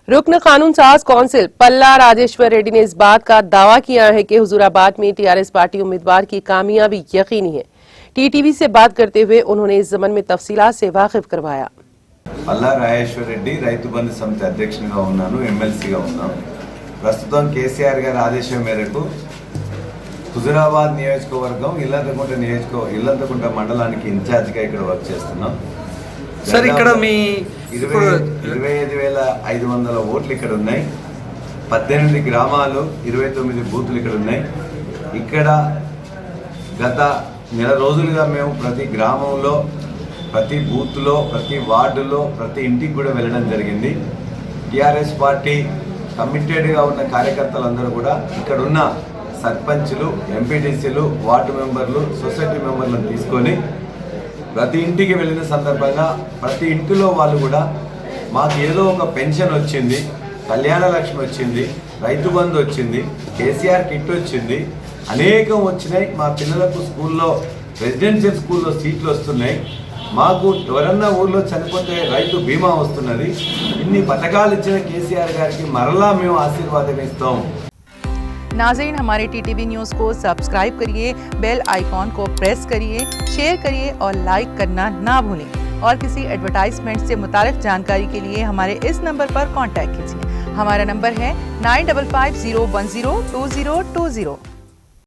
रुकन कानून साज कौंसिल पल्ला राजेश्वर रेड्डी ने इस बात का दावा किया है कि हुजूराबाद में टीआरएस पार्टी उम्मीदवार की कामयाबी यकीनी है। टीटीवी से बात करते हुए उन्होंने इस जमन में तफसीलात से वाकिफ करवाया। पल्ला राजेश्वर रेड्डी రైతు బంధు సమితి అధ్యక్షునిగా ఉన్నాను, ఎమ్మెల్సీగా ఉన్నాను। ప్రస్తుతం కేసీఆర్ గారి ఆదేశం మేరకు హుజూరాబాద్ నియోజకవర్గం ఇల్లంతకుంట మండలానికి ఇన్ఛార్జిగా ఇక్కడ వర్క్ చేస్తున్నాం। సార్ ఇక్కడ మీ 25,500 ఓట్లు ఇక్కడ ఉన్నాయి। 18 గ్రామాలు 29 బూతులు ఇక్కడ ఉన్నాయి। ఇక్కడ గత నెల రోజులుగా మేము ప్రతి గ్రామంలో, ప్రతి బూత్లో, ప్రతి వార్డులో, ప్రతి ఇంటికి కూడా వెళ్ళడం జరిగింది। టీఆర్ఎస్ పార్టీ కమిటెడ్గా ఉన్న కార్యకర్తలందరూ కూడా ఇక్కడ ఉన్న సర్పంచులు, ఎంపీటీసీలు, వార్డు మెంబర్లు, సొసైటీ మెంబర్లను తీసుకొని ప్రతి ఇంటికి వెళ్ళిన సందర్భంగా ప్రతి ఇంటిలో వాళ్ళు కూడా మాకు ఏదో ఒక పెన్షన్ వచ్చింది, కళ్యాణ లక్ష్మి వచ్చింది, రైతు బంధు వచ్చింది, కేసీఆర్ కిట్ వచ్చింది, అనేకం వచ్చినాయి। మా పిల్లలకు స్కూల్లో, రెసిడెన్షియల్ స్కూల్లో సీట్లు వస్తున్నాయి। మాకు ఎవరన్నా ఊర్లో చనిపోతే రైతు బీమా వస్తున్నది। ఇన్ని పథకాలు ఇచ్చిన కేసీఆర్ గారికి మరలా మేము ఆశీర్వాదం ఇస్తాం। नाज़रीन, हमारे टीटीवी न्यूज़ को सब्सक्राइब करिए, बेल आइकॉन को प्रेस करिए, शेयर करिए और लाइक करना ना भूलें। और किसी एडवर्टाइजमेंट से मुताल्लिक़ जानकारी के लिए हमारे इस नंबर पर कांटेक्ट कीजिए। हमारा नंबर है 9550102020।